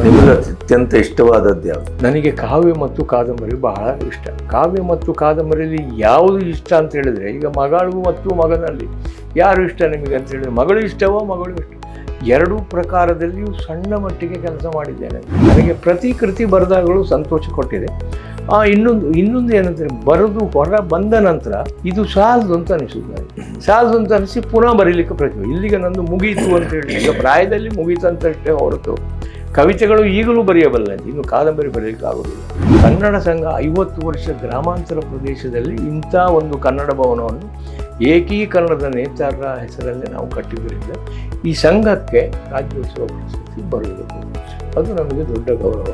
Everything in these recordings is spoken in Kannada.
ನಿಮಗೆ ಅತ್ಯಂತ ಇಷ್ಟವಾದದ್ದು ಯಾವುದು? ನನಗೆ ಕಾವ್ಯ ಮತ್ತು ಕಾದಂಬರಿ ಬಹಳ ಇಷ್ಟ. ಕಾವ್ಯ ಮತ್ತು ಕಾದಂಬರಿಯಲ್ಲಿ ಯಾವುದು ಇಷ್ಟ ಅಂತ ಹೇಳಿದರೆ, ಈಗ ಮಗಳು ಮತ್ತು ಮಗನಲ್ಲಿ ಯಾರು ಇಷ್ಟ ನಿಮಗೆ ಅಂತ ಹೇಳಿದರೆ, ಮಗಳು ಇಷ್ಟವೋ ಮಗಳು ಇಷ್ಟ. ಎರಡೂ ಪ್ರಕಾರದಲ್ಲಿಯೂ ಸಣ್ಣ ಮಟ್ಟಿಗೆ ಕೆಲಸ ಮಾಡಿದ್ದೇನೆ. ನನಗೆ ಪ್ರತಿ ಕೃತಿ ಬರೆದಾಗಲೂ ಸಂತೋಷ ಕೊಟ್ಟಿದೆ. ಇನ್ನೊಂದು ಏನಂದರೆ, ಬರೆದು ಹೊರ ಬಂದ ನಂತರ ಇದು ಸಾಲದು ಅಂತ ಅನಿಸೋದು. ನನಗೆ ಸಾಲದು ಅಂತ ಅನಿಸಿ ಪುನಃ ಬರೀಲಿಕ್ಕೆ ಪ್ರಯತ್ನ. ಇಲ್ಲಿಗೆ ನಂದು ಮುಗೀತು ಅಂತ ಹೇಳಿ, ಈಗ ಪ್ರಾಯದಲ್ಲಿ ಮುಗೀತು ಅಂತಷ್ಟೇ ಹೊರತು ಕವಿತೆಗಳು ಈಗಲೂ ಬರೆಯಬಲ್ಲ, ಇನ್ನು ಕಾದಂಬರಿ ಬರೆಯಲಿಕ್ಕೆ ಆಗೋದಿಲ್ಲ. ಕನ್ನಡ ಸಂಘ 50 ವರ್ಷ ಗ್ರಾಮಾಂತರ ಪ್ರದೇಶದಲ್ಲಿ ಇಂಥ ಒಂದು ಕನ್ನಡ ಭವನವನ್ನು ಏಕೀಕರಣದ ನೇತಾರರ ಹೆಸರಲ್ಲಿ ನಾವು ಕಟ್ಟಿದ್ದರಿಂದ ಈ ಸಂಘಕ್ಕೆ ರಾಜ್ಯೋತ್ಸವ ಪ್ರಶಸ್ತಿ ಬರಬೇಕು. ಅದು ನಮಗೆ ದೊಡ್ಡ ಗೌರವ.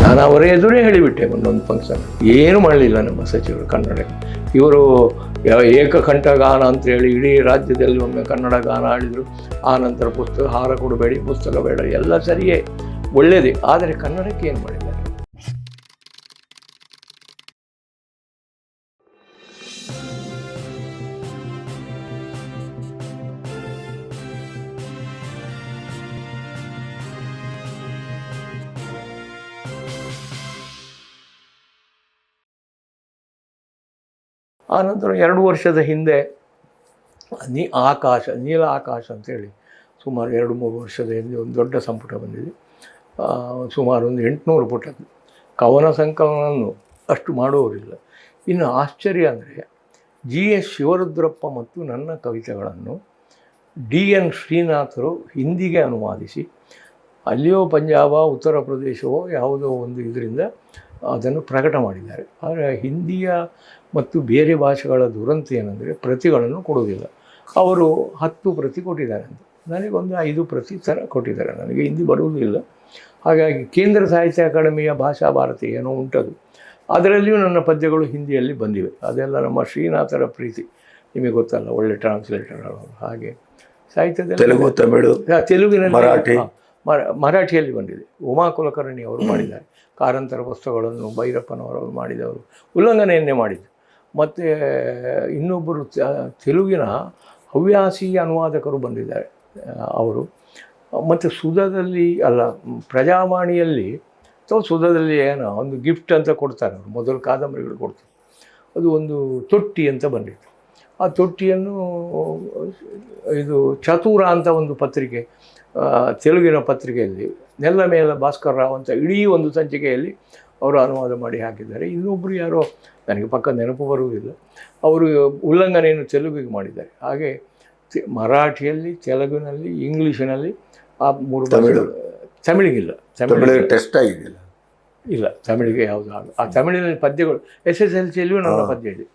ನಾನು ಅವರ ಎದುರೇ ಹೇಳಿಬಿಟ್ಟೆ ಒಂದೊಂದು ಫಂಕ್ಷನ್. ಏನು ಮಾಡಲಿಲ್ಲ ನಮ್ಮ ಸಚಿವರು ಕನ್ನಡಕ್ಕೆ. ಇವರು ಏಕಕಂಠ ಗಾನ ಅಂತೇಳಿ ಇಡೀ ರಾಜ್ಯದಲ್ಲಿ ಒಮ್ಮೆ ಕನ್ನಡ ಗಾನ ಆಡಿದರು. ಆ ನಂತರ ಪುಸ್ತಕ ಹಾರ ಕೊಡಬೇಡಿ, ಪುಸ್ತಕ ಬೇಡ, ಎಲ್ಲ ಸರಿಯೇ, ಒಳ್ಳೆಯದೇ. ಆದರೆ ಕನ್ನಡಕ್ಕೆ ಏನು ಮಾಡಿದ್ದಾರೆ? ಆನಂತರ 2 ವರ್ಷದ ಹಿಂದೆ ನೀಲ ಆಕಾಶ ಅಂತೇಳಿ ಸುಮಾರು 2-3 ವರ್ಷದ ಹಿಂದೆ ಒಂದು ದೊಡ್ಡ ಸಂಪುಟ ಬಂದಿದೆ. ಸುಮಾರು ಒಂದು 800 ಪುಟ ಕವನ ಸಂಕಲನವನ್ನು ಅಷ್ಟು ಮಾಡುವವರಿಲ್ಲ. ಇನ್ನು ಆಶ್ಚರ್ಯ ಅಂದರೆ, GS ಶಿವರುದ್ರಪ್ಪ ಮತ್ತು ನನ್ನ ಕವಿತೆಗಳನ್ನು DN ಶ್ರೀನಾಥರು ಹಿಂದಿಗೆ ಅನುವಾದಿಸಿ, ಅಲ್ಲಿಯೋ ಪಂಜಾಬ, ಉತ್ತರ ಪ್ರದೇಶವೋ ಯಾವುದೋ ಒಂದು ಇದರಿಂದ ಅದನ್ನು ಪ್ರಕಟ ಮಾಡಿದ್ದಾರೆ. ಆದರೆ ಹಿಂದಿಯ ಮತ್ತು ಬೇರೆ ಭಾಷೆಗಳ ದುರಂತ ಏನಂದರೆ, ಪ್ರತಿಗಳನ್ನು ಕೊಡುವುದಿಲ್ಲ. ಅವರು 10 ಪ್ರತಿ ಕೊಟ್ಟಿದ್ದಾರೆ ಅಂತ, ನನಗೊಂದು 5 ಪ್ರತಿ ಥರ ಕೊಟ್ಟಿದ್ದಾರೆ. ನನಗೆ ಹಿಂದಿ ಬರುವುದಿಲ್ಲ. ಹಾಗಾಗಿ ಕೇಂದ್ರ ಸಾಹಿತ್ಯ ಅಕಾಡೆಮಿಯ ಭಾಷಾ ಭಾರತಿ ಏನೋ ಉಂಟದು, ಅದರಲ್ಲಿಯೂ ನನ್ನ ಪದ್ಯಗಳು ಹಿಂದಿಯಲ್ಲಿ ಬಂದಿವೆ. ಅದೆಲ್ಲ ನಮ್ಮ ಶ್ರೀನಾಥರ ಪ್ರೀತಿ, ನಿಮಗೆ ಗೊತ್ತಲ್ಲ, ಒಳ್ಳೆ ಟ್ರಾನ್ಸ್ಲೇಟರ್ ಅವರು. ಹಾಗೆ ಸಾಹಿತ್ಯದಲ್ಲಿ ತೆಲುಗು, ತಮಿಳು, ತೆಲುಗಿನಲ್ಲಿ ಮರಾಠಿಯಲ್ಲಿ ಬಂದಿದೆ. ಉಮಾ ಕುಲಕರ್ಣಿ ಅವರು ಮಾಡಿದ್ದಾರೆ. ಕಾರಂತರ ಪುಸ್ತಕಗಳನ್ನು ಭೈರಪ್ಪನವರವರು ಮಾಡಿದವರು, ಉಲ್ಲಂಘನೆಯನ್ನೇ ಮಾಡಿದ್ದು. ಮತ್ತು ಇನ್ನೊಬ್ಬರು ತೆಲುಗಿನ ಹವ್ಯಾಸಿ ಅನುವಾದಕರು ಬಂದಿದ್ದಾರೆ ಅವರು. ಮತ್ತು ಸುಧಾದಲ್ಲಿ ಅಲ್ಲ, ಪ್ರಜಾವಾಣಿಯಲ್ಲಿ ಅಥವಾ ಸುಧಾದಲ್ಲಿ ಏನೋ ಒಂದು ಗಿಫ್ಟ್ ಅಂತ ಕೊಡ್ತಾರೆ ಅವರು, ಮೊದಲು ಕಾದಂಬರಿಗಳು ಕೊಡ್ತಾರೆ. ಅದು ಒಂದು ತೊಟ್ಟಿ ಅಂತ ಬಂದಿತ್ತು. ಆ ತೊಟ್ಟಿಯನ್ನು ಇದು ಚತುರ ಅಂತ ಒಂದು ಪತ್ರಿಕೆ, ತೆಲುಗಿನ ಪತ್ರಿಕೆಯಲ್ಲಿ, ನೆಲ್ಲ ಮೇಲೆ ಭಾಸ್ಕರ್ ರಾವ್ ಅಂತ ಇಡೀ ಒಂದು ಸಂಚಿಕೆಯಲ್ಲಿ ಅವರು ಅನುವಾದ ಮಾಡಿ ಹಾಕಿದ್ದಾರೆ. ಇನ್ನೊಬ್ಬರು ಯಾರೋ ನನಗೆ ಪಕ್ಕ ನೆನಪು ಬರುವುದಿಲ್ಲ, ಅವರು ಉಲ್ಲಂಘನೆಯನ್ನು ತೆಲುಗಿಗೆ ಮಾಡಿದ್ದಾರೆ. ಹಾಗೆ ಮರಾಠಿಯಲ್ಲಿ, ತೆಲುಗಿನಲ್ಲಿ, ಇಂಗ್ಲೀಷಿನಲ್ಲಿ ಆ 3 ತಮಿಳಿಗಿಲ್ಲ. ತಮಿಳಿಗೆ ಟೆಸ್ಟ್ ಆಗಿಲ್ಲ, ಇಲ್ಲ, ತಮಿಳಿಗೆ ಯಾವುದು ಆಗ. ಆ ತಮಿಳಿನಲ್ಲಿ ಪದ್ಯಗಳು SSLCಯಲ್ಲಿಯೂ ನನ್ನ ಪದ್ಯ ಇದೆ.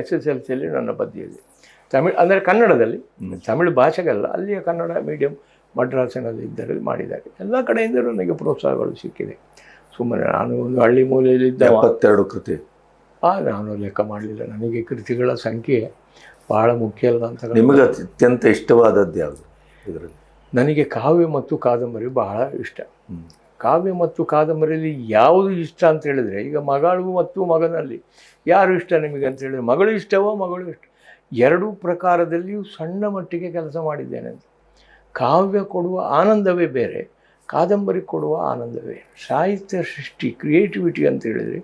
SSLCಯಲ್ಲಿ ನನ್ನ ಪದ್ಯ ಇದೆ. ತಮಿಳು ಅಂದರೆ ಕನ್ನಡದಲ್ಲಿ, ತಮಿಳು ಭಾಷೆಗಲ್ಲ, ಅಲ್ಲಿಯ ಕನ್ನಡ ಮೀಡಿಯಂ ಮಡ್ರಾಸಿನಲ್ಲಿ ಇದ್ದರೆ ಮಾಡಿದ್ದಾರೆ. ಎಲ್ಲ ಕಡೆಯಿಂದಲೂ ನನಗೆ ಪ್ರೋತ್ಸಾಹಗಳು ಸಿಕ್ಕಿದೆ. ಸುಮ್ಮನೆ ನಾನು ಒಂದು ಹಳ್ಳಿ ಮೂಲೆಯಲ್ಲಿದ್ದ 72 ಕೃತಿ ನಾನು ಲೆಕ್ಕ ಮಾಡಲಿಲ್ಲ. ನನಗೆ ಕೃತಿಗಳ ಸಂಖ್ಯೆ ಬಹಳ ಮುಖ್ಯ ಅಲ್ಲ ಅಂತ. ನಿಮಗೆ ಅತ್ಯಂತ ಇಷ್ಟವಾದದ್ದು ಯಾವುದು ಇದರಲ್ಲಿ? ನನಗೆ ಕಾವ್ಯ ಮತ್ತು ಕಾದಂಬರಿ ಬಹಳ ಇಷ್ಟ. ಕಾವ್ಯ ಮತ್ತು ಕಾದಂಬರಿಯಲ್ಲಿ ಯಾವುದು ಇಷ್ಟ ಅಂತ ಹೇಳಿದರೆ, ಈಗ ಮಗಳು ಮತ್ತು ಮಗನಲ್ಲಿ ಯಾರು ಇಷ್ಟ ನಿಮಗೆ ಅಂತ ಹೇಳಿದರೆ, ಮಗಳು ಇಷ್ಟವೋ ಮಗಳು ಇಷ್ಟ. ಎರಡೂ ಪ್ರಕಾರದಲ್ಲಿಯೂ ಸಣ್ಣ ಮಟ್ಟಿಗೆ ಕೆಲಸ ಮಾಡಿದ್ದೇನೆ ಅಂತ. ಕಾವ್ಯ ಕೊಡುವ ಆನಂದವೇ ಬೇರೆ, ಕಾದಂಬರಿ ಕೊಡುವ ಆನಂದವೇ. ಸಾಹಿತ್ಯ ಸೃಷ್ಟಿ, ಕ್ರಿಯೇಟಿವಿಟಿ ಅಂತ ಹೇಳಿದರೆ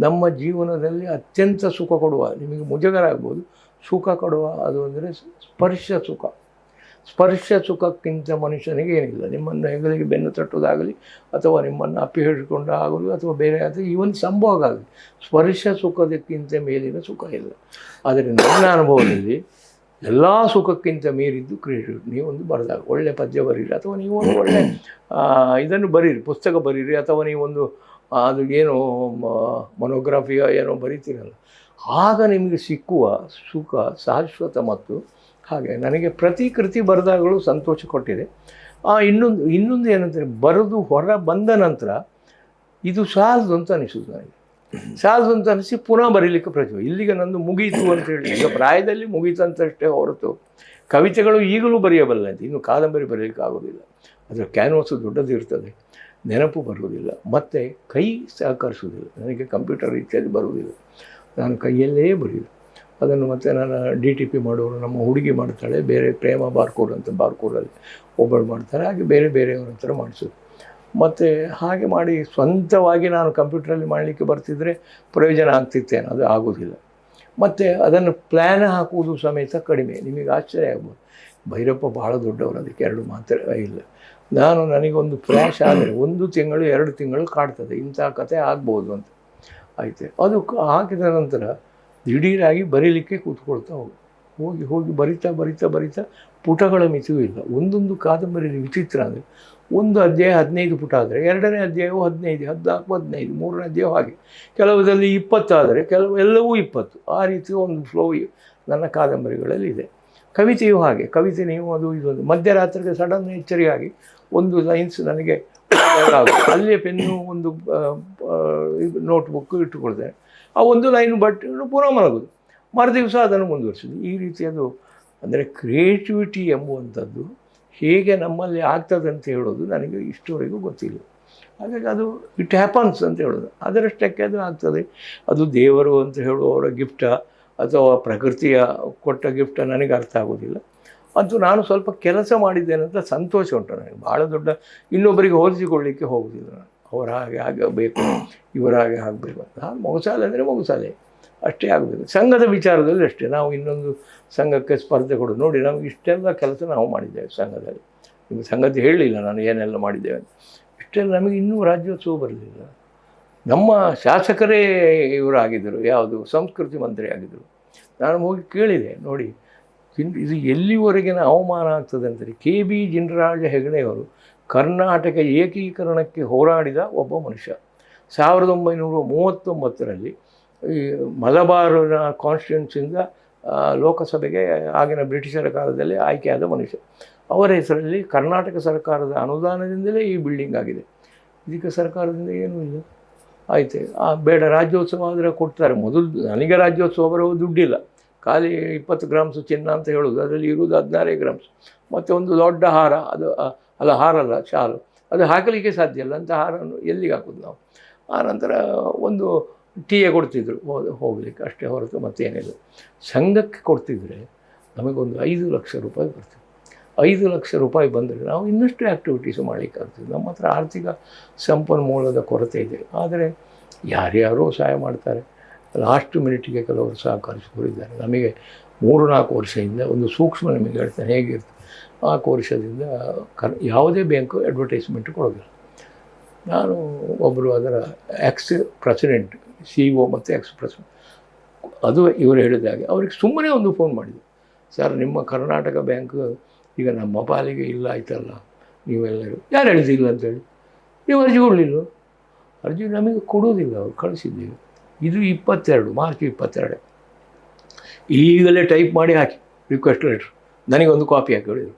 ನಮ್ಮ ಜೀವನದಲ್ಲಿ ಅತ್ಯಂತ ಸುಖ ಕೊಡುವ, ನಿಮಗೆ ಮುಜುಗರ ಆಗ್ಬೋದು, ಸುಖ ಕೊಡುವ ಅದು ಅಂದರೆ ಸ್ಪರ್ಶ ಸುಖ. ಸ್ಪರ್ಶ ಸುಖಕ್ಕಿಂತ ಮನುಷ್ಯನಿಗೆ ಏನಿಲ್ಲ. ನಿಮ್ಮನ್ನು ಹೆಗಲಿಗೆ ಬೆನ್ನು ತಟ್ಟೋದಾಗಲಿ, ಅಥವಾ ನಿಮ್ಮನ್ನು ಅಪ್ಪಿ ಹಿಡಿದುಕೊಂಡು ಆಗಲಿ, ಅಥವಾ ಬೇರೆ ಅದು ಈವನ್ ಸಂಭೋಗ ಆಗಲಿ, ಸ್ಪರ್ಶ ಸುಖದಕ್ಕಿಂತ ಮೇಲಿನ ಸುಖ ಇಲ್ಲ. ಆದರೆ ನನ್ನ ಅನುಭವದಲ್ಲಿ ಎಲ್ಲ ಸುಖಕ್ಕಿಂತ ಮೀರಿದ್ದು ಕ್ರಿಯೇಟಿವಿಟಿ. ನೀವೊಂದು ಬರೆದಾಗ ಒಳ್ಳೆ ಪದ್ಯ ಬರೀರಿ, ಅಥವಾ ನೀವೊಂದು ಒಳ್ಳೆ ಇದನ್ನು ಬರೀರಿ, ಪುಸ್ತಕ ಬರೀರಿ, ಅಥವಾ ನೀವೊಂದು ಅದು ಏನೋ ಮೊನೋಗ್ರಾಫಿಯ ಏನೋ ಬರೀತೀರಲ್ಲ, ಆಗ ನಿಮಗೆ ಸಿಕ್ಕುವ ಸುಖ ಶಾಶ್ವತ. ಮತ್ತು ಹಾಗೆ ನನಗೆ ಪ್ರತಿ ಕೃತಿ ಬರೆದಾಗಲೂ ಸಂತೋಷ ಕೊಟ್ಟಿದೆ. ಇನ್ನೊಂದು ಏನಂದರೆ, ಬರೆದು ಹೊರ ಬಂದ ನಂತರ ಇದು ಸಾಲದು ಅಂತ ಅನಿಸೋದು. ನನಗೆ ಸಾಲದು ಅಂತ ಅನಿಸಿ ಪುನಃ ಬರೀಲಿಕ್ಕೆ ಪ್ರಯತ್ನ. ಇಲ್ಲಿಗೆ ನಂದು ಮುಗೀತು ಅಂತೇಳಿ, ಈಗ ಪ್ರಾಯದಲ್ಲಿ ಮುಗೀತು ಅಂತಷ್ಟೇ ಹೊರತು ಕವಿತೆಗಳು ಈಗಲೂ ಬರೆಯಬಲ್ಲ, ಇನ್ನು ಕಾದಂಬರಿ ಬರೀಲಿಕ್ಕೆ ಆಗೋದಿಲ್ಲ. ಅದರ ಕ್ಯಾನ್ವಾಸು ದೊಡ್ಡದಿರ್ತದೆ, ನೆನಪು ಬರುವುದಿಲ್ಲ, ಮತ್ತು ಕೈ ಸಹಕರಿಸುವುದಿಲ್ಲ. ನನಗೆ ಕಂಪ್ಯೂಟರ್ ಇತ್ಯಾದಿ ಬರುವುದಿಲ್ಲ, ನಾನು ಕೈಯಲ್ಲೇ ಬರೆಯುವುದು ಅದನ್ನು. ಮತ್ತು ನಾನು DTP ಮಾಡೋರು, ನಮ್ಮ ಹುಡುಗಿ ಮಾಡ್ತಾಳೆ, ಬೇರೆ ಪ್ರೇಮ ಬಾರ್ಕೂರ್ ಅಂತ ಬಾರ್ಕೂರಲ್ಲಿ ಒಬ್ಬಳು ಮಾಡ್ತಾರೆ, ಹಾಗೆ ಬೇರೆ ಬೇರೆಯವ್ರ ಹತ್ರ ಮಾಡಿಸೋದು. ಮತ್ತು ಹಾಗೆ ಮಾಡಿ ಸ್ವಂತವಾಗಿ ನಾನು ಕಂಪ್ಯೂಟ್ರಲ್ಲಿ ಮಾಡಲಿಕ್ಕೆ ಬರ್ತಿದ್ರೆ ಪ್ರಯೋಜನ ಆಗ್ತಿತ್ತೇನೋ, ಅದು ಆಗೋದಿಲ್ಲ. ಮತ್ತು ಅದನ್ನು ಪ್ಲ್ಯಾನ್ ಹಾಕುವುದು ಸಮೇತ ಕಡಿಮೆ. ನಿಮಗೆ ಆಶ್ಚರ್ಯ ಆಗ್ಬೋದು, ಭೈರಪ್ಪ ಭಾಳ ದೊಡ್ಡವರು, ಅದಕ್ಕೆ 2 ಮಾತ್ರ ಇಲ್ಲ. ನನಗೊಂದು ಫ್ಲ್ಯಾಶ್ ಆದರೆ 1 ತಿಂಗಳು 2 ತಿಂಗಳು ಕಾಡ್ತದೆ, ಇಂಥ ಕತೆ ಆಗ್ಬೋದು ಅಂತ. ಆಯ್ತು, ಅದು ಹಾಕಿದ ನಂತರ ದಿಢೀರಾಗಿ ಬರೀಲಿಕ್ಕೆ ಕೂತ್ಕೊಳ್ತಾ ಹೋಗಿ ಬರಿತಾ ಪುಟಗಳ ಮಿತಿಯೂ ಇಲ್ಲ. ಒಂದೊಂದು ಕಾದಂಬರಿಯಲ್ಲಿ ವಿಚಿತ್ರ ಅಂದರೆ, ಒಂದು ಅಧ್ಯಾಯ 15 ಪುಟ ಆದರೆ 2ನೇ ಅಧ್ಯಾಯವು 15, 14, 15, 3ನೇ ಅಧ್ಯಾಯವು ಹಾಗೆ, ಕೆಲವುದಲ್ಲಿ 20 ಆದರೆ ಎಲ್ಲವೂ 20. ಆ ರೀತಿಯ ಒಂದು ಫ್ಲೋ ನನ್ನ ಕಾದಂಬರಿಗಳಲ್ಲಿ ಇದೆ. ಕವಿತೆಯೂ ಹಾಗೆ. ಕವಿತೆ ನೀವು ಇದೊಂದು ಮಧ್ಯರಾತ್ರಿಗೆ ಸಡನ್ ಎಚ್ಚರಿಯಾಗಿ ಒಂದು ಲೈನ್ಸ್ ನನಗೆ ಅಲ್ಲೇ ಪೆನ್ನು ಒಂದು ನೋಟ್ಬುಕ್ಕು ಇಟ್ಟುಕೊಳ್ತೇನೆ, ಆ ಒಂದು ಲೈನು ಪುನಃ ಮಲಗೋದು, ಮರುದಿವಸ ಅದನ್ನು ಮುಂದುವರಿಸೋದು. ಈ ರೀತಿಯದು ಅಂದರೆ ಕ್ರಿಯೇಟಿವಿಟಿ ಎಂಬುವಂಥದ್ದು ಹೇಗೆ ನಮ್ಮಲ್ಲಿ ಆಗ್ತದೆ ಅಂತ ಹೇಳೋದು ನನಗೆ ಇಷ್ಟವರೆಗೂ ಗೊತ್ತಿಲ್ಲ. ಹಾಗಾಗಿ ಅದು ಇಟ್ ಹ್ಯಾಪನ್ಸ್ ಅಂತ ಹೇಳೋದು, ಅದರಷ್ಟಕ್ಕೆ ಅದು ಆಗ್ತದೆ. ಅದು ದೇವರು ಅಂತ ಹೇಳುವವರ ಗಿಫ್ಟ ಅಥವಾ ಪ್ರಕೃತಿಯ ಕೊಟ್ಟ ಗಿಫ್ಟ ನನಗೆ ಅರ್ಥ ಆಗೋದಿಲ್ಲ. ಅಂತೂ ನಾನು ಸ್ವಲ್ಪ ಕೆಲಸ ಮಾಡಿದ್ದೇನೆ ಅಂತ ಸಂತೋಷ ಉಂಟು ನನಗೆ. ಭಾಳ ದೊಡ್ಡ ಇನ್ನೊಬ್ಬರಿಗೆ ಹೋಲಿಸಿಕೊಳ್ಳಿಕ್ಕೆ ಹೋಗೋದಿಲ್ಲ ನಾನು, ಅವರ ಹಾಗೆ ಆಗಬೇಕು, ಇವರ ಹಾಗೆ ಆಗಬೇಕು ಅಂತ. ಮೊಗಸಾಲೆ ಅಂದರೆ ಮೊಗಸಾಲೆ ಅಷ್ಟೇ ಆಗಬೇಕು. ಸಂಘದ ವಿಚಾರದಲ್ಲಿ ಅಷ್ಟೇ. ನಾವು ಇನ್ನೊಂದು ಸಂಘಕ್ಕೆ ಸ್ಪರ್ಧೆ ಕೊಡೋದು ನೋಡಿ, ನಮಗೆ ಇಷ್ಟೆಲ್ಲ ಕೆಲಸ ನಾವು ಮಾಡಿದ್ದೇವೆ ಸಂಘದಲ್ಲಿ. ನಿಮಗೆ ಸಂಗತಿ ಹೇಳಲಿಲ್ಲ ನಾನು ಏನೆಲ್ಲ ಮಾಡಿದ್ದೇವೆ ಅಂತ. ಇಷ್ಟೆಲ್ಲ ನಮಗೆ ಇನ್ನೂ ರಾಜ್ಯೋತ್ಸವ ಬರಲಿಲ್ಲ. ನಮ್ಮ ಶಾಸಕರೇ ಇವರಾಗಿದ್ದರು, ಯಾವುದು ಸಂಸ್ಕೃತಿ ಮಂತ್ರಿ ಆಗಿದ್ದರು. ನಾನು ಹೋಗಿ ಕೇಳಿದೆ, ನೋಡಿ ಇದು ಎಲ್ಲಿವರೆಗಿನ ಅವಮಾನ ಆಗ್ತದೆ ಅಂತಾರೆ. KB ಜಿನರಾಜ ಹೆಗಡೆಯವರು ಕರ್ನಾಟಕ ಏಕೀಕರಣಕ್ಕೆ ಹೋರಾಡಿದ ಒಬ್ಬ ಮನುಷ್ಯ. 1939ರಲ್ಲಿ ಈ ಮಲಬಾರಿನ ಕಾನ್ಸ್ಟಿಟ್ಯೂನ್ಸಿಯಿಂದ ಲೋಕಸಭೆಗೆ ಆಗಿನ ಬ್ರಿಟಿಷರ ಕಾಲದಲ್ಲಿ ಆಯ್ಕೆಯಾದ ಮನುಷ್ಯ. ಅವರ ಹೆಸರಲ್ಲಿ ಕರ್ನಾಟಕ ಸರ್ಕಾರದ ಅನುದಾನದಿಂದಲೇ ಈ ಬಿಲ್ಡಿಂಗ್ ಆಗಿದೆ. ಇದಕ್ಕೆ ಸರ್ಕಾರದಿಂದ ಏನೂ ಇಲ್ಲ. ಆಯ್ತು, ಬೇಡ ರಾಜ್ಯೋತ್ಸವ ಆದರೆ ಕೊಡ್ತಾರೆ. ಮೊದಲು ನನಗೆ ರಾಜ್ಯೋತ್ಸವ ಬರೋ ದುಡ್ಡಿಲ್ಲ, ಖಾಲಿ 20 ಗ್ರಾಮ್ಸ್ ಚಿನ್ನ ಅಂತ ಹೇಳೋದು, ಅದರಲ್ಲಿ ಇರುವುದು 16 ಗ್ರಾಮ್ಸ್. ಮತ್ತು ಒಂದು ದೊಡ್ಡ ಹಾರ, ಅದು ಹಾರಲ್ಲ, ಶಾಲು, ಅದು ಹಾಕಲಿಕ್ಕೆ ಸಾಧ್ಯ ಇಲ್ಲ. ಅಂತ ಹಾರನ್ನು ಎಲ್ಲಿಗೆ ಹಾಕೋದು ನಾವು? ಆನಂತರ ಒಂದು ಟೀಯೇ ಕೊಡ್ತಿದ್ರು ಹೋಗಲಿಕ್ಕೆ, ಅಷ್ಟೇ ಹೊರತು ಮತ್ತೇನಿಲ್ಲ. ಸಂಘಕ್ಕೆ ಕೊಡ್ತಿದ್ರೆ ನಮಗೊಂದು 5 ಲಕ್ಷ ರೂಪಾಯಿ ಬರ್ತದೆ. 5 ಲಕ್ಷ ರೂಪಾಯಿ ಬಂದರೆ ನಾವು ಇನ್ನಷ್ಟು ಆ್ಯಕ್ಟಿವಿಟೀಸು ಮಾಡಲಿಕ್ಕಾಗ್ತದೆ. ನಮ್ಮ ಹತ್ರ ಆರ್ಥಿಕ ಸಂಪನ್ಮೂಲದ ಕೊರತೆ ಇದೆ. ಆದರೆ ಯಾರ್ಯಾರೋ ಸಹಾಯ ಮಾಡ್ತಾರೆ. ಲಾಸ್ಟ್ ಮಿನಿಟಿಗೆ ಕೆಲವರು ಸಹಕರಿಸಿಕೊಂಡಿದ್ದಾರೆ. ನಮಗೆ 3-4 ವರ್ಷದಿಂದ ಒಂದು ಸೂಕ್ಷ್ಮ ನಿಮಗೆ ಹೇಳ್ತಾನೆ ಹೇಗಿರ್ತದೆ. 4 ವರ್ಷದಿಂದ ಯಾವುದೇ ಬ್ಯಾಂಕು ಅಡ್ವರ್ಟೈಸ್ಮೆಂಟ್ ಕೊಡೋದಿಲ್ಲ. ನಾನು ಒಬ್ಬರು ಅದರ ಪ್ರೆಸಿಡೆಂಟ್, CEO ಮತ್ತು ಪ್ರೆಸಿಡೆಂಟ್, ಅದು ಇವರು ಹೇಳಿದಾಗೆ ಅವ್ರಿಗೆ ಸುಮ್ಮನೆ ಒಂದು ಫೋನ್ ಮಾಡಿದೆ, ಸರ್ ನಿಮ್ಮ ಕರ್ನಾಟಕ ಬ್ಯಾಂಕ್ ಈಗ ನಮ್ಮ ಪಾಲಿಗೆ ಇಲ್ಲ ಆಯ್ತಲ್ಲ, ನೀವೆಲ್ಲರೂ ಯಾರು ಹೇಳಿದಿಲ್ಲ ಅಂತೇಳಿ, ನೀವು ಅರ್ಜಿ ಕೊಡಲಿಲ್ಲ. ಅರ್ಜಿ ನಮಗೆ ಕೊಡೋದಿಲ್ಲ, ಅವ್ರು ಕಳಿಸಿದ್ದೀವಿ. ಇದು 22 ಮಾರ್ಚ್ 22. ಈಗಲೇ ಟೈಪ್ ಮಾಡಿ ಹಾಕಿ ರಿಕ್ವೆಸ್ಟ್ ಲೆಟ್ರ್, ನನಗೊಂದು ಕಾಪಿ ಹಾಕಿ ಹೇಳಿದರು.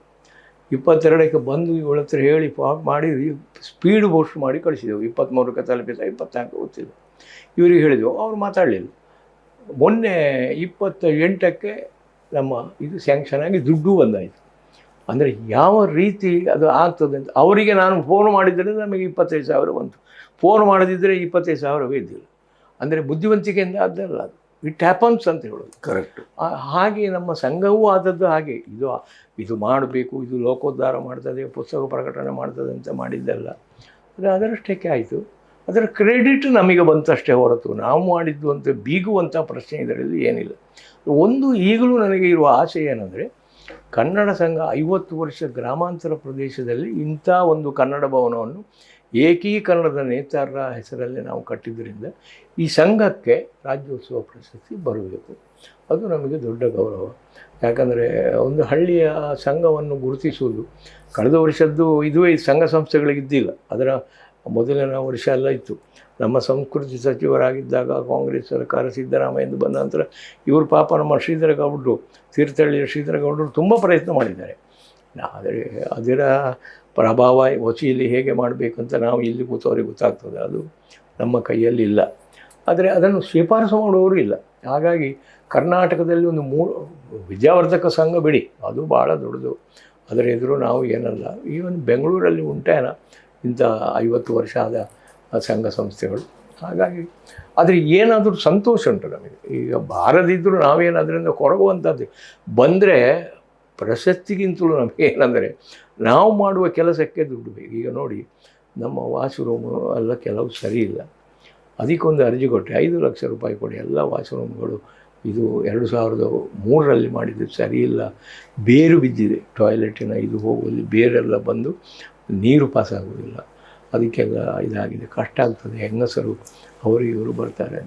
22ಕ್ಕೆ ಬಂದು ಇವಳ ಹತ್ರ ಹೇಳಿ ಮಾಡಿ ಸ್ಪೀಡ್ ಪೋಸ್ಟ್ ಮಾಡಿ ಕಳಿಸಿದೆವು. 23ಕ್ಕೆ ತಲುಪಿದ, 24ಕ್ಕೆ ಗೊತ್ತಿಲ್ಲ. ಇವರಿಗೆ ಹೇಳಿದೆವು, ಅವ್ರು ಮಾತಾಡಲಿಲ್ಲ. ಮೊನ್ನೆ 28ಕ್ಕೆ ನಮ್ಮ ಇದು ಸ್ಯಾಂಕ್ಷನ್ ಆಗಿ ದುಡ್ಡು ಬಂದಾಯಿತು. ಅಂದರೆ ಯಾವ ರೀತಿ ಅದು ಆಗ್ತದೆ ಅಂತ ಅವರಿಗೆ ನಾನು ಫೋನ್ ಮಾಡಿದರೆ ನಮಗೆ 25,000 ಬಂತು. ಫೋನ್ ಮಾಡದಿದ್ದರೆ 25,000 ಇದ್ದಿಲ್ಲ. ಅಂದರೆ ಬುದ್ಧಿವಂತಿಕೆಯಿಂದ ಅದಲ್ಲ, ಅದು ಇಟ್ ಹ್ಯಾಪನ್ಸ್ ಅಂತ ಹೇಳೋದು. ಕರೆಕ್ಟ್. ಹಾಗೆ ನಮ್ಮ ಸಂಘವೂ ಆದದ್ದು ಹಾಗೆ. ಇದು ಮಾಡಬೇಕು, ಇದು ಲೋಕೋದ್ಧಾರ ಮಾಡ್ತದೆ, ಪುಸ್ತಕ ಪ್ರಕಟಣೆ ಮಾಡ್ತದೆ ಅಂತ ಮಾಡಿದ್ದಲ್ಲ. ಅದು ಅದರಷ್ಟಕ್ಕೆ ಆಯಿತು. ಅದರ ಕ್ರೆಡಿಟ್ ನಮಗೆ ಬಂತಷ್ಟೇ ಹೊರತು ನಾವು ಮಾಡಿದ್ದು ಅಂತ ಬೀಗುವಂಥ ಪ್ರಶ್ನೆ ಇದರಲ್ಲಿ ಏನಿಲ್ಲ. ಒಂದು ಈಗಲೂ ನನಗೆ ಇರುವ ಆಸೆ ಏನಂದರೆ, ಕನ್ನಡ ಸಂಘ 50 ವರ್ಷ ಗ್ರಾಮಾಂತರ ಪ್ರದೇಶದಲ್ಲಿ ಇಂಥ ಒಂದು ಕನ್ನಡ ಭವನವನ್ನು ಏಕೀಕರಣದ ನೇತಾರರ ಹೆಸರಲ್ಲಿ ನಾವು ಕಟ್ಟಿದ್ದರಿಂದ ಈ ಸಂಘಕ್ಕೆ ರಾಜ್ಯೋತ್ಸವ ಪ್ರಶಸ್ತಿ ಬರಬೇಕು. ಅದು ನಮಗೆ ದೊಡ್ಡ ಗೌರವ. ಯಾಕಂದರೆ ಒಂದು ಹಳ್ಳಿಯ ಸಂಘವನ್ನು ಗುರುತಿಸುವುದು, ಕಳೆದ ವರ್ಷದ್ದು ಇದುವೇ ಸಂಘ ಸಂಸ್ಥೆಗಳಿಗಿದ್ದಿಲ್ಲ. ಅದರ ಮೊದಲನೇ ವರ್ಷ ಎಲ್ಲ ಇತ್ತು. ನಮ್ಮ ಸಂಸ್ಕೃತಿ ಸಚಿವರಾಗಿದ್ದಾಗ ಕಾಂಗ್ರೆಸ್ ಸರ್ಕಾರ ಸಿದ್ದರಾಮಯ್ಯ ಬಂದ ನಂತರ ಇವರು ಪಾಪ ನಮ್ಮ ಶ್ರೀಧರಗೌಡರು, ತೀರ್ಥಹಳ್ಳಿಯ ಶ್ರೀಧರಗೌಡರು ತುಂಬ ಪ್ರಯತ್ನ ಮಾಡಿದ್ದಾರೆ. ಆದರೆ ಅದರ ಪ್ರಭಾವ ವಸೀಲಿ ಹೇಗೆ ಮಾಡಬೇಕಂತ ನಾವು ಇಲ್ಲಿ ಕೂತವರಿಗೆ ಗೊತ್ತಾಗ್ತದೆ, ಅದು ನಮ್ಮ ಕೈಯಲ್ಲಿ ಇಲ್ಲ. ಆದರೆ ಅದನ್ನು ಶಿಫಾರಸು ಮಾಡುವವರು ಇಲ್ಲ. ಹಾಗಾಗಿ ಕರ್ನಾಟಕದಲ್ಲಿ ಒಂದು 3 ವಿದ್ಯಾವರ್ಧಕ ಸಂಘ ಬಿಡಿ, ಅದು ಭಾಳ ದೊಡ್ಡದು, ಅದರ ಎದುರು ನಾವು ಏನಲ್ಲ. ಈವನ್ ಬೆಂಗಳೂರಲ್ಲಿ ಉಂಟೇನ ಇಂಥ 50 ವರ್ಷ ಆದ ಸಂಘ ಸಂಸ್ಥೆಗಳು. ಹಾಗಾಗಿ ಆದರೆ ಏನಾದರೂ ಸಂತೋಷ ಉಂಟು ನಮಗೆ. ಈಗ ಬಾರದಿದ್ದರೂ ನಾವೇನಾದ್ರಿಂದ ಕೊರಗುವಂಥದ್ದು ಬಂದರೆ ಪ್ರಶಸ್ತಿಗಿಂತಲೂ ನಮಗೆ ಏನಂದರೆ ನಾವು ಮಾಡುವ ಕೆಲಸಕ್ಕೆ ದುಡ್ಡು ಬೇಕು. ಈಗ ನೋಡಿ, ನಮ್ಮ ವಾಶ್ರೂಮು ಎಲ್ಲ ಕೆಲವು ಸರಿ ಇಲ್ಲ. ಅದಕ್ಕೊಂದು ಅರ್ಜಿ ಕೊಟ್ಟೆ, 5 ಲಕ್ಷ ರೂಪಾಯಿ ಕೊಡಿ, ಎಲ್ಲ ವಾಶ್ರೂಮ್ಗಳು ಇದು 2003ರಲ್ಲಿ ಮಾಡಿದ್ದು ಸರಿ ಇಲ್ಲ, ಬೇರು ಬಿದ್ದಿದೆ ಟಾಯ್ಲೆಟಿನ ಇದು ಹೋಗುವಲ್ಲಿ ಬೇರೆಲ್ಲ ಬಂದು ನೀರು ಪಾಸಾಗೋದಿಲ್ಲ, ಅದಕ್ಕೆಲ್ಲ ಇದಾಗಿದೆ, ಕಷ್ಟ ಆಗ್ತದೆ, ಹೆಂಗಸರು ಅವರು ಇವರು ಬರ್ತಾರೆ.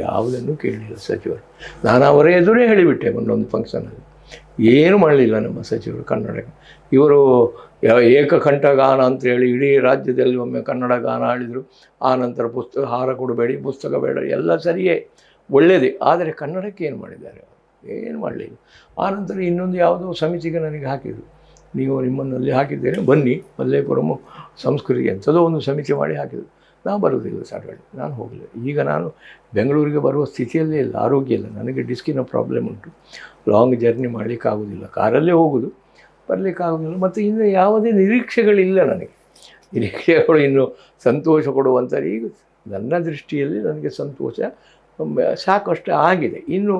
ಯಾವುದನ್ನು ಕೇಳಲಿಲ್ಲ ಸಚಿವರು. ನಾನು ಅವರ ಎದುರೇ ಹೇಳಿಬಿಟ್ಟೆ ಒಂದೊಂದು ಫಂಕ್ಷನಲ್ಲಿ. ಏನೂ ಮಾಡಲಿಲ್ಲ ನಮ್ಮ ಸಚಿವರು ಕನ್ನಡಕ್ಕೆ. ಇವರು ಏಕಕಂಠ ಗಾನ ಅಂತೇಳಿ ಇಡೀ ರಾಜ್ಯದಲ್ಲಿ ಒಮ್ಮೆ ಕನ್ನಡ ಗಾನ ಆಡಿದರು. ಆನಂತರ ಪುಸ್ತಕ ಹಾರ ಕೊಡಬೇಡಿ, ಪುಸ್ತಕ ಬೇಡ, ಎಲ್ಲ ಸರಿಯೇ ಒಳ್ಳೆಯದೇ, ಆದರೆ ಕನ್ನಡಕ್ಕೆ ಏನು ಮಾಡಿದ್ದಾರೆ? ಏನು ಮಾಡಲಿಲ್ಲ. ಆನಂತರ ಇನ್ನೊಂದು ಯಾವುದೋ ಸಮಿತಿಗೆ ನನಗೆ ಹಾಕಿದರು, ನೀವು ನಿಮ್ಮನ್ನಲ್ಲಿ ಹಾಕಿದ್ದೇನೆ ಬನ್ನಿ ಮಲ್ಲೇಪುರಂ ಸಂಸ್ಕೃತಿಗೆ ಅಂತದೋ ಒಂದು ಸಮಿತಿ ಮಾಡಿ ಹಾಕಿದರು. ನಾನು ಬರೋದಿಲ್ಲ ಸಾಟರ್ಡೆ, ನಾನು ಹೋಗಲಿಲ್ಲ. ಈಗ ನಾನು ಬೆಂಗಳೂರಿಗೆ ಬರುವ ಸ್ಥಿತಿಯಲ್ಲೇ ಇಲ್ಲ, ಆರೋಗ್ಯ ಇಲ್ಲ, ನನಗೆ ಡಿಸ್ಕಿನ ಪ್ರಾಬ್ಲಮ್ ಉಂಟು, ಲಾಂಗ್ ಜರ್ನಿ ಮಾಡಲಿಕ್ಕಾಗೋದಿಲ್ಲ, ಕಾರಲ್ಲೇ ಹೋಗೋದು, ಬರಲಿಕ್ಕಾಗೋದಿಲ್ಲ. ಮತ್ತು ಇನ್ನು ಯಾವುದೇ ನಿರೀಕ್ಷೆಗಳಿಲ್ಲ ನನಗೆ. ನಿರೀಕ್ಷೆಗಳು ಇನ್ನು ಸಂತೋಷ ಕೊಡುವಂಥ, ಈಗ ನನ್ನ ದೃಷ್ಟಿಯಲ್ಲಿ ನನಗೆ ಸಂತೋಷ ಸಾಕಷ್ಟು ಆಗಿದೆ. ಇನ್ನು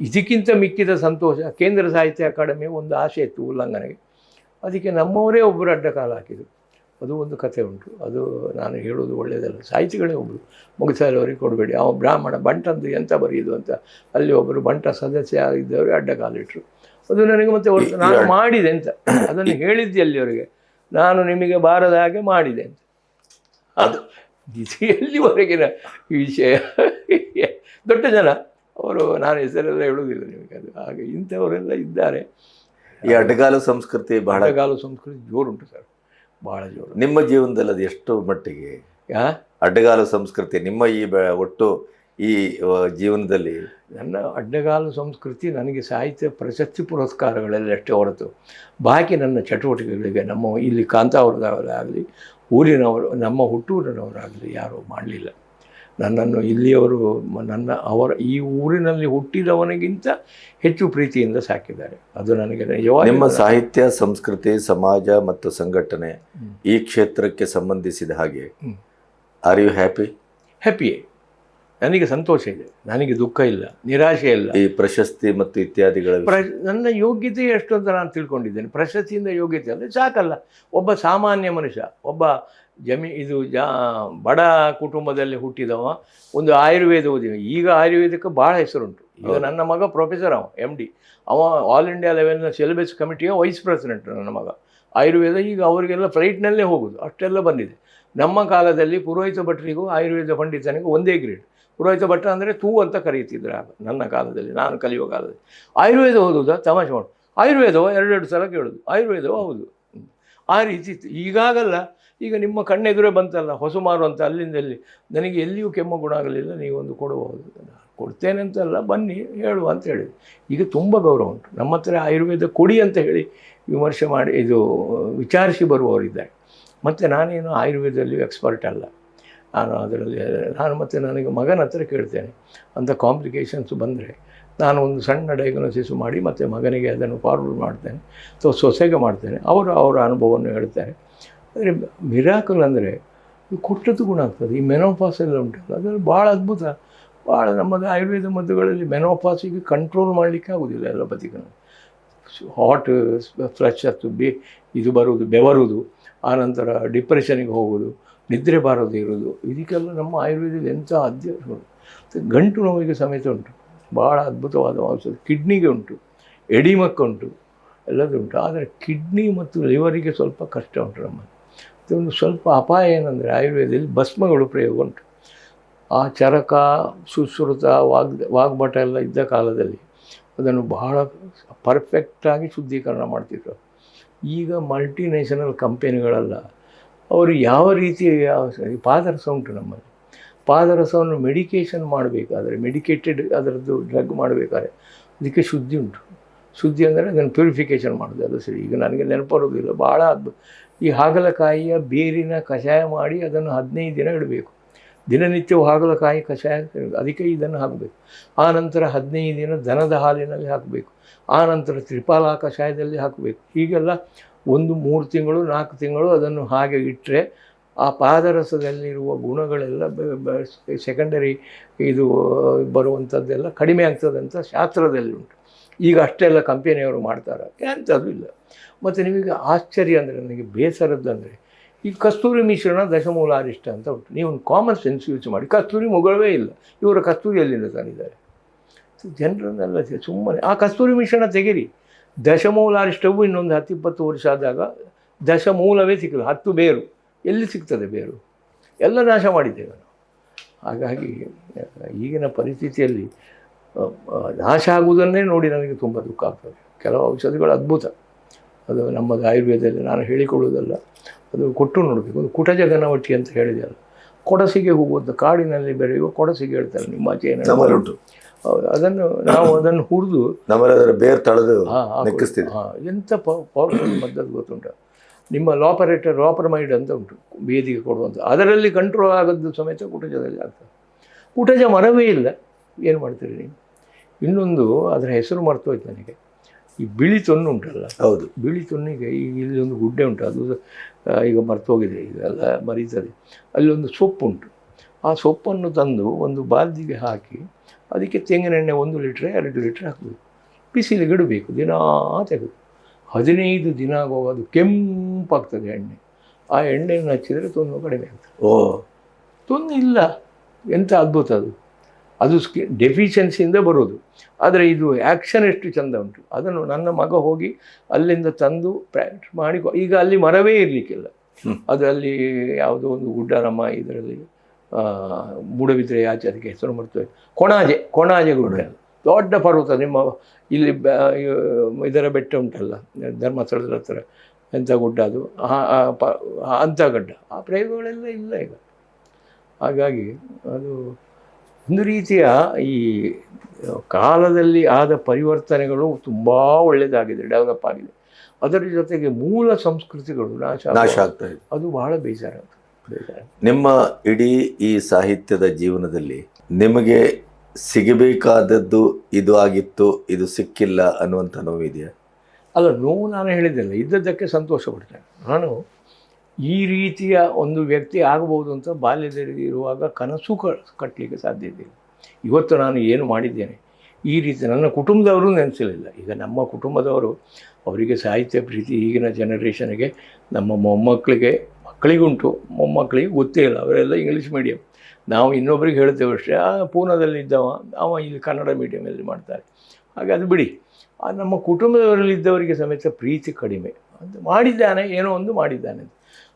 ಇದಕ್ಕಿಂತ ಮಿಕ್ಕಿದ ಸಂತೋಷ, ಕೇಂದ್ರ ಸಾಹಿತ್ಯ ಅಕಾಡೆಮಿ ಒಂದು ಆಸೆ ಇತ್ತು ಉಲ್ಲಂಘನೆಗೆ, ಅದಕ್ಕೆ ನಮ್ಮವರೇ ಒಬ್ಬರು ಅಡ್ಡ ಕಾಲ ಹಾಕಿದರು. ಅದು ಒಂದು ಕಥೆ ಉಂಟು, ಅದು ನಾನು ಹೇಳೋದು ಒಳ್ಳೆಯದಲ್ಲ. ಸಾಹಿತಿಗಳೇ ಒಬ್ಬರು ಮುಗಿಸಲವರಿಗೆ ಕೊಡಬೇಡಿ, ಅವ ಬ್ರಾಹ್ಮಣ ಬಂಟಂದು ಎಂತ ಬರೆಯೋದು ಅಂತ ಅಲ್ಲಿ ಒಬ್ಬರು ಬಂಟ ಸದಸ್ಯ ಇದ್ದವರು ಅಡ್ಡ ಕಾಲಿಟ್ಟರು. ಅದು ನನಗೆ ಮತ್ತೆ ನಾನು ಮಾಡಿದೆ ಅಂತ ಅದನ್ನು ಹೇಳಿದ್ದೆ ಅಲ್ಲಿವರೆಗೆ, ನಾನು ನಿಮಗೆ ಬಾರದ ಹಾಗೆ ಮಾಡಿದೆ ಅಂತ. ಅದು ಇದು ಎಲ್ಲಿವರೆಗಿನ ವಿಷಯ. ದೊಡ್ಡ ಜನ ಅವರು, ನಾನು ಹೆಸರೆಲ್ಲ ಹೇಳುವುದಿಲ್ಲ ನಿಮಗೆ, ಅದು ಹಾಗೆ ಇಂಥವರೆಲ್ಲ ಇದ್ದಾರೆ. ಈ ಅಡ್ಡಗಾಲು ಸಂಸ್ಕೃತಿ ಬಹಳ, ಅಡ್ಡಗಾಲು ಸಂಸ್ಕೃತಿ ಜೋರುಂಟು ಸರ್, ಭಾಳ ಜೋರು. ನಿಮ್ಮ ಜೀವನದಲ್ಲಿ ಅದು ಎಷ್ಟು ಮಟ್ಟಿಗೆ ಅಡ್ಡಗಾಲು ಸಂಸ್ಕೃತಿ ನಿಮ್ಮ ಈ ಒಟ್ಟು ಈ ಜೀವನದಲ್ಲಿ? ನನ್ನ ಅಡ್ಡಗಾಲು ಸಂಸ್ಕೃತಿ ನನಗೆ ಸಾಹಿತ್ಯ ಪ್ರಶಸ್ತಿ ಪುರಸ್ಕಾರಗಳಲ್ಲಿ ಅಷ್ಟೇ ಹೊರತು ಬಾಕಿ ನನ್ನ ಚಟುವಟಿಕೆಗಳಿಗೆ ನಮ್ಮ ಇಲ್ಲಿ ಕಾಂತಾವರದವರಾಗಲಿ ಊರಿನವರು ನಮ್ಮ ಹುಟ್ಟೂರಿನವರಾಗಲಿ ಯಾರೂ ಮಾಡಲಿಲ್ಲ. ನನ್ನನ್ನು ಇಲ್ಲಿಯವರು ಈ ಊರಿನಲ್ಲಿ ಹುಟ್ಟಿದವನಿಗಿಂತ ಹೆಚ್ಚು ಪ್ರೀತಿಯಿಂದ ಸಾಕಿದ್ದಾರೆ. ಅದು ನನಗೆ ನಿಜವಾಗಿ. ನಿಮ್ಮ ಸಾಹಿತ್ಯ, ಸಂಸ್ಕೃತಿ, ಸಮಾಜ ಮತ್ತು ಸಂಘಟನೆ ಈ ಕ್ಷೇತ್ರಕ್ಕೆ ಸಂಬಂಧಿಸಿದ ಹಾಗೆ ಆರ್ ಯು ಹ್ಯಾಪಿ? ಹ್ಯಾಪಿಯೇ, ನನಗೆ ಸಂತೋಷ ಇದೆ, ನನಗೆ ದುಃಖ ಇಲ್ಲ, ನಿರಾಶೆ ಇಲ್ಲ. ಈ ಪ್ರಶಸ್ತಿ ಮತ್ತು ಇತ್ಯಾದಿಗಳ ನನ್ನ ಯೋಗ್ಯತೆ ಎಷ್ಟು ಅಂತ ನಾನು ತಿಳ್ಕೊಂಡಿದ್ದೇನೆ. ಪ್ರಶಸ್ತಿಯಿಂದ ಯೋಗ್ಯತೆ ಅಂದರೆ ಸಾಕಲ್ಲ. ಒಬ್ಬ ಸಾಮಾನ್ಯ ಮನುಷ್ಯ, ಒಬ್ಬ ಬಡ ಕುಟುಂಬದಲ್ಲಿ ಹುಟ್ಟಿದವ ಒಂದು ಆಯುರ್ವೇದ ಓದಿದ. ಈಗ ಆಯುರ್ವೇದಕ್ಕೆ ಭಾಳ ಹೆಸರುಂಟು. ಈಗ ನನ್ನ ಮಗ ಪ್ರೊಫೆಸರ್, ಅವ MD, ಅವ ಆಲ್ ಇಂಡಿಯಾ ಲೆವೆಲ್ನ ಸಿಲೆಬಸ್ ಕಮಿಟಿಯ ವೈಸ್ ಪ್ರೆಸಿಡೆಂಟ್ ನನ್ನ ಮಗ. ಆಯುರ್ವೇದ ಈಗ ಅವರಿಗೆಲ್ಲ ಫ್ಲೈಟ್ನಲ್ಲೇ ಹೋಗೋದು, ಅಷ್ಟೆಲ್ಲ ಬಂದಿದೆ. ನಮ್ಮ ಕಾಲದಲ್ಲಿ ಪುರೋಹಿತ ಭಟ್ರಿಗೂ ಆಯುರ್ವೇದ ಪಂಡಿತನಿಗೂ ಒಂದೇ ಗ್ರೇಡ್. ಪುರೋಹಿತ ಭಟ್ಟ ಅಂದರೆ ತೂ ಅಂತ ಕರೀತಿದ್ರು ಆಗ, ನನ್ನ ಕಾಲದಲ್ಲಿ, ನಾನು ಕಲಿಯುವ ಕಾಲದಲ್ಲಿ. ಆಯುರ್ವೇದ ಓದುವುದಾ ತಮಾಷೆ ಮಾಡು, ಆಯುರ್ವೇದವೋ 2 ಸಲ ಕೇಳೋದು, ಆಯುರ್ವೇದವೋ ಹೌದು, ಆ ರೀತಿ ಇತ್ತು. ಈಗಾಗಲ್ಲ. ಈಗ ನಿಮ್ಮ ಕಣ್ಣೆದುರೇ ಬಂತಲ್ಲ ಹೊಸಮಾರು ಅಂತ, ಅಲ್ಲಿಂದಲ್ಲಿ ನನಗೆ ಎಲ್ಲಿಯೂ ಕೆಮ್ಮು ಗುಣ ಆಗಲಿಲ್ಲ, ನೀವೊಂದು ಕೊಡಬಹುದು, ಕೊಡ್ತೇನೆ ಅಂತಲ್ಲ, ಬನ್ನಿ ಹೇಳುವ ಅಂತ ಹೇಳಿದೆ. ಈಗ ತುಂಬ ಗೌರವ ಉಂಟು. ನಮ್ಮ ಹತ್ರ ಆಯುರ್ವೇದ ಕೊಡಿ ಅಂತ ಹೇಳಿ ವಿಮರ್ಶೆ ಮಾಡಿ ವಿಚಾರಿಸಿ ಬರುವವರಿದ್ದಾರೆ. ಮತ್ತು ನಾನೇನು ಆಯುರ್ವೇದದಲ್ಲಿ ಎಕ್ಸ್ಪರ್ಟ್ ಅಲ್ಲ, ನಾನು ಮತ್ತು ನನಗೆ ಮಗನ ಹತ್ರ ಕೇಳ್ತೇನೆ. ಅಂಥ ಕಾಂಪ್ಲಿಕೇಶನ್ಸ್ ಬಂದರೆ ನಾನು ಒಂದು ಸಣ್ಣ ಡಯಾಗ್ನೋಸಿಸ್ ಮಾಡಿ ಮತ್ತು ಮಗನಿಗೆ ಅದನ್ನು ಫಾರ್ವರ್ಡ್ ಮಾಡ್ತೇನೆ, ಅಥವಾ ಸೊಸೆಗೆ ಮಾಡ್ತೇನೆ, ಅವರ ಅನುಭವವನ್ನು ಹೇಳ್ತಾರೆ. ಆದರೆ ಮಿರಾಕಲ್ ಅಂದರೆ ಕೊಟ್ಟದ್ದು ಗುಣ ಆಗ್ತದೆ. ಈ ಮೆನೋಪಾಸ್ ಎಲ್ಲ ಉಂಟಲ್ಲ, ಅದರಲ್ಲಿ ಭಾಳ ಅದ್ಭುತ. ಭಾಳ ನಮ್ಮದು ಆಯುರ್ವೇದ ಮದ್ದುಗಳಲ್ಲಿ ಮೆನೋಪಾಸಿಗೆ ಕಂಟ್ರೋಲ್ ಮಾಡಲಿಕ್ಕೆ ಆಗೋದಿಲ್ಲ ಎಲ್ಲಪತಿಗೂ. ಹಾಟ್ ಫ್ಲಶ್ ಇದು ಬರುವುದು, ಬೆವರುವುದು, ಆನಂತರ ಡಿಪ್ರೆಷನಿಗೆ ಹೋಗೋದು, ನಿದ್ರೆ ಬಾರದೇ ಇರೋದು, ಇದಕ್ಕೆಲ್ಲ ನಮ್ಮ ಆಯುರ್ವೇದದಲ್ಲಿ ಎಂಥ ಅಧ್ಯಯನಗಳು. ಗಂಟು ನೋವಿಗೆ ಸಮೇತ ಉಂಟು, ಭಾಳ ಅದ್ಭುತವಾದ ಔಷಧ. ಕಿಡ್ನಿಗೆ ಉಂಟು, ಎಡಿಮಕ್ಕೆ ಉಂಟು, ಎಲ್ಲದೂ ಉಂಟು. ಆದರೆ ಕಿಡ್ನಿ ಮತ್ತು ಲಿವರಿಗೆ ಸ್ವಲ್ಪ ಕಷ್ಟ ಉಂಟು ನಮ್ಮಲ್ಲಿ. ಒಂದು ಸ್ವಲ್ಪ ಅಪಾಯ ಏನಂದರೆ ಆಯುರ್ವೇದದಲ್ಲಿ ಭಸ್ಮಗಳು ಪ್ರಯೋಗ ಉಂಟು. ಆ ಚರಕ, ಸುಶ್ರುತ, ವಾಗ್ಭಟ ಎಲ್ಲ ಇದ್ದ ಕಾಲದಲ್ಲಿ ಅದನ್ನು ಬಹಳ ಪರ್ಫೆಕ್ಟಾಗಿ ಶುದ್ಧೀಕರಣ ಮಾಡ್ತಿದ್ರು. ಈಗ ಮಲ್ಟಿನ್ಯಾಷನಲ್ ಕಂಪೆನಿಗಳೆಲ್ಲ ಅವರು ಯಾವ ರೀತಿಯ ಪಾದರಸ ಉಂಟು ನಮ್ಮಲ್ಲಿ. ಪಾದರಸವನ್ನು ಮೆಡಿಕೇಷನ್ ಮಾಡಬೇಕಾದ್ರೆ, ಮೆಡಿಕೇಟೆಡ್ ಅದರದ್ದು ಡ್ರಗ್ ಮಾಡಬೇಕಾದ್ರೆ ಅದಕ್ಕೆ ಶುದ್ಧಿ ಉಂಟು. ಶುದ್ಧಿ ಅಂದರೆ ಅದನ್ನು ಪ್ಯೂರಿಫಿಕೇಷನ್ ಮಾಡೋದು, ಅದು ಸರಿ. ಈಗ ನನಗೆ ನೆನಪರೋದಿಲ್ಲ, ಭಾಳ ಅದ್ಭುತ. ಈ ಹಾಗಲಕಾಯಿಯ ಬೇರಿನ ಕಷಾಯ ಮಾಡಿ ಅದನ್ನು 15 ದಿನ ಇಡಬೇಕು. ದಿನನಿತ್ಯವೂ ಹಾಗಲಕಾಯಿ ಕಷಾಯ, ಅದಕ್ಕೆ ಇದನ್ನು ಹಾಕಬೇಕು. ಆನಂತರ 15 ದಿನ ದನದ ಹಾಲಿನಲ್ಲಿ ಹಾಕಬೇಕು. ಆನಂತರ ತ್ರಿಫಲ ಕಷಾಯದಲ್ಲಿ ಹಾಕಬೇಕು. ಹೀಗೆಲ್ಲ 3 ತಿಂಗಳು 4 ತಿಂಗಳು ಅದನ್ನು ಹಾಗೆ ಇಟ್ಟರೆ ಆ ಪಾದರಸದಲ್ಲಿರುವ ಗುಣಗಳೆಲ್ಲ ಸೆಕೆಂಡರಿ ಇದು ಬರುವಂಥದ್ದೆಲ್ಲ ಕಡಿಮೆ ಆಗ್ತದೆ ಅಂತ ಶಾಸ್ತ್ರದಲ್ಲಿ ಉಂಟು. ಈಗ ಅಷ್ಟೆಲ್ಲ ಕಂಪೆನಿಯವರು ಮಾಡ್ತಾರೆ, ಎಂಥದ್ದು ಇಲ್ಲ. ಮತ್ತು ನಿಮಗೆ ಆಶ್ಚರ್ಯ ಅಂದರೆ, ನನಗೆ ಬೇಸರದ್ದಂದರೆ ಈ ಕಸ್ತೂರಿ ಮಿಶ್ರಣ ದಶಮೂಲಾರಿಷ್ಟ ಅಂತ ಉಂಟು. ನೀವು ಒಂದು ಕಾಮನ್ ಸೆನ್ಸ್ ಯೂಸ್ ಮಾಡಿ, ಕಸ್ತೂರಿ ಮುಗಳವೇ ಇಲ್ಲ, ಇವರ ಕಸ್ತೂರಿ ಎಲ್ಲಿಂದ ತಂದಿದ್ದಾರೆ? ಜನರನ್ನೆಲ್ಲ ಸುಮ್ಮನೆ ಆ ಕಸ್ತೂರಿ ಮಿಶ್ರಣ ತೆಗೀರಿ. ದಶಮೂಲಾರಿಷ್ಟವು ಇನ್ನೊಂದು 10-20 ವರ್ಷ ಆದಾಗ ದಶಮೂಲವೇ ಸಿಕ್ಕಲ್ಲ, 10 ಬೇರು ಎಲ್ಲಿ ಸಿಗ್ತದೆ? ಬೇರು ಎಲ್ಲ ನಾಶ ಮಾಡಿದ್ದೇವೆ ನಾವು. ಹಾಗಾಗಿ ಈಗಿನ ಪರಿಸ್ಥಿತಿಯಲ್ಲಿ ನಾಶ ಆಗುವುದನ್ನೇ ನೋಡಿ ನನಗೆ ತುಂಬ ದುಃಖ ಆಗ್ತದೆ. ಕೆಲವು ಔಷಧಿಗಳು ಅದ್ಭುತ, ಅದು ನಮ್ಮದು ಆಯುರ್ವೇದದಲ್ಲಿ ನಾನು ಹೇಳಿಕೊಳ್ಳುವುದಲ್ಲ, ಅದು ಕೊಟ್ಟು ನೋಡಬೇಕು. ಒಂದು ಕುಟಜ ಘನವಟಿ ಅಂತ ಹೇಳಿದೆಯಲ್ಲ, ಕೊಡಸಿಗೆ ಹೋಗುವುದು, ಕಾಡಿನಲ್ಲಿ ಬೆರೆಯುವ ಕೊಡಸಿಗೆ ಹೇಳ್ತಾರೆ ನಿಮ್ಮ ಆಚೆ ಉಂಟು. ಅದನ್ನು ನಾವು ಅದನ್ನು ಹುರಿದು ಬೇರೆ ತಳೆದು ಎಂಥ ಪವರ್ಫುಲ್ ಮದ್ದದು ಗೊತ್ತುಂಟು. ನಿಮ್ಮ ಲಾಪರಮೈಡ್ ಅಂತ ಉಂಟು, ಬೇದಿಗೆ ಕೊಡುವಂಥ, ಅದರಲ್ಲಿ ಕಂಟ್ರೋಲ್ ಆಗೋದು ಸಮೇತ ಕುಟಜದಲ್ಲಿ ಆಗ್ತದೆ. ಕುಟಜ ಮರವೇ ಇಲ್ಲ, ಏನು ಮಾಡ್ತೀರಿ ನೀವು? ಇನ್ನೊಂದು ಅದರ ಹೆಸರು ಮರ್ತೋಯ್ತು ನನಗೆ, ಈ ಬಿಳಿ ತೊನ್ನು ಉಂಟಲ್ಲ, ಹೌದು, ಬಿಳಿ ತೊನ್ನಿಗೆ ಈಗ ಇಲ್ಲಿ ಒಂದು ಗುಡ್ಡೆ ಉಂಟು, ಅದು ಈಗ ಮರ್ತೋಗಿದೆ, ಈಗೆಲ್ಲ ಮರೀತದೆ. ಅಲ್ಲೊಂದು ಸೊಪ್ಪುಂಟು, ಆ ಸೊಪ್ಪನ್ನು ತಂದು ಒಂದು ಬಾಲ್ದಿಗೆ ಹಾಕಿ ಅದಕ್ಕೆ ತೆಂಗಿನೆಣ್ಣೆ 1 ಲೀಟ್ರ್ 2 ಲೀಟ್ರ್ ಹಾಕಬೇಕು, ಬಿಸಿಲಿಗೆ ಇಡಬೇಕು, ದಿನಾ ತೆಗೆದು 15 ದಿನ ಆಗುವಾಗ ಅದು ಕೆಂಪಾಗ್ತದೆ ಎಣ್ಣೆ. ಆ ಎಣ್ಣೆಯನ್ನು ಹಚ್ಚಿದರೆ ತೊನ್ನು ಕಡಿಮೆ ಆಗ್ತದೆ. ತೊನ್ನು ಇಲ್ಲ, ಎಂಥ ಅದ್ಭುತ ಅದು. ಅದು ಡೆಫಿಷಿಯನ್ಸಿಯಿಂದ ಬರೋದು, ಆದರೆ ಇದು ಆ್ಯಕ್ಷನ್ ಎಷ್ಟು ಚೆಂದ ಉಂಟು. ಅದನ್ನು ನನ್ನ ಮಗ ಹೋಗಿ ಅಲ್ಲಿಂದ ತಂದು ಪ್ರಾಕ್ಟೀಸ್ ಮಾಡಿ, ಈಗ ಅಲ್ಲಿ ಮರವೇ ಇರಲಿಕ್ಕಿಲ್ಲ. ಅದು ಅಲ್ಲಿ ಯಾವುದೋ ಒಂದು ಗುಡ್ಡ ನಮ್ಮ ಇದರಲ್ಲಿ ಮೂಡಬಿದ್ರೆ ಆಚೆ, ಅದಕ್ಕೆ ಹೆಸರು ಮರ್ತೋಯ್ತು, ಕೊಣಾಜೆ ಗುಡ್ಡ, ದೊಡ್ಡ ಪರ್ವತ. ನಿಮ್ಮ ಇಲ್ಲಿ ಇದರ ಬೆಟ್ಟ ಉಂಟಲ್ಲ, ಧರ್ಮಸ್ಥಳದ ಹತ್ರ, ಎಂಥ ಗುಡ್ಡ ಅದು, ಅಂಥ ಗಡ್ಡ. ಆ ಪ್ರಯೋಗಗಳೆಲ್ಲ ಇಲ್ಲ ಈಗ. ಹಾಗಾಗಿ ಅದು ಒಂದು ರೀತಿಯ ಈ ಕಾಲದಲ್ಲಿ ಆದ ಪರಿವರ್ತನೆಗಳು ತುಂಬ ಒಳ್ಳೆಯದಾಗಿದೆ, ಡೆವಲಪ್ ಆಗಿದೆ. ಅದರ ಜೊತೆಗೆ ಮೂಲ ಸಂಸ್ಕೃತಿಗಳು ನಾಶ ಆಗ್ತಾ ಇದೆ. ಅದು ಬಹಳ ಬೇಜಾರಾಗ್ತದೆ. ನಿಮ್ಮ ಇಡೀ ಈ ಸಾಹಿತ್ಯದ ಜೀವನದಲ್ಲಿ ನಿಮಗೆ ಸಿಗಬೇಕಾದದ್ದು ಇದು ಆಗಿತ್ತು, ಇದು ಸಿಕ್ಕಿಲ್ಲ ಅನ್ನುವಂಥ ನೋವಿದೆಯಾ? ಅಲ್ಲ, ನೋವು ನಾನು ಹೇಳಿದ್ದೆಲ್ಲ, ಇದ್ದದ್ದಕ್ಕೆ ಸಂತೋಷ ಪಡ್ತೇನೆ. ನಾನು ಈ ರೀತಿಯ ಒಂದು ವ್ಯಕ್ತಿ ಆಗಬಹುದು ಅಂತ ಬಾಲ್ಯದಲ್ಲಿ ಇರುವಾಗ ಕನಸು ಕಟ್ಟಲಿಕ್ಕೆ ಸಾಧ್ಯತೆ ಇಲ್ಲ. ಇವತ್ತು ನಾನು ಏನು ಮಾಡಿದ್ದೇನೆ, ಈ ರೀತಿ ನನ್ನ ಕುಟುಂಬದವರು ನೆನೆಸಲಿಲ್ಲ. ಈಗ ನಮ್ಮ ಕುಟುಂಬದವರು, ಅವರಿಗೆ ಸಾಹಿತ್ಯ ಪ್ರೀತಿ ಈಗಿನ ಜನರೇಷನ್ಗೆ, ನಮ್ಮ ಮಕ್ಕಳಿಗುಂಟು, ಮೊಮ್ಮಕ್ಕಳಿಗೆ ಗೊತ್ತೇ ಇಲ್ಲ. ಅವರೆಲ್ಲ ಇಂಗ್ಲೀಷ್ ಮೀಡಿಯಮ್. ನಾವು ಇನ್ನೊಬ್ರಿಗೆ ಹೇಳ್ತೇವೆ ಅಷ್ಟೇ, ಪೂನಾದಲ್ಲಿ ಇದ್ದವ, ಅವ ಇಲ್ಲಿ ಕನ್ನಡ ಮೀಡಿಯಮಲ್ಲಿ ಮಾಡ್ತಾರೆ. ಹಾಗೆ ಅದು ಬಿಡಿ. ನಮ್ಮ ಕುಟುಂಬದವರಲ್ಲಿದ್ದವರಿಗೆ ಸಮೇತ ಪ್ರೀತಿ ಕಡಿಮೆ. ಅದು ಮಾಡಿದ್ದಾನೆ, ಏನೋ ಒಂದು ಮಾಡಿದ್ದಾನೆ ಅಂತ.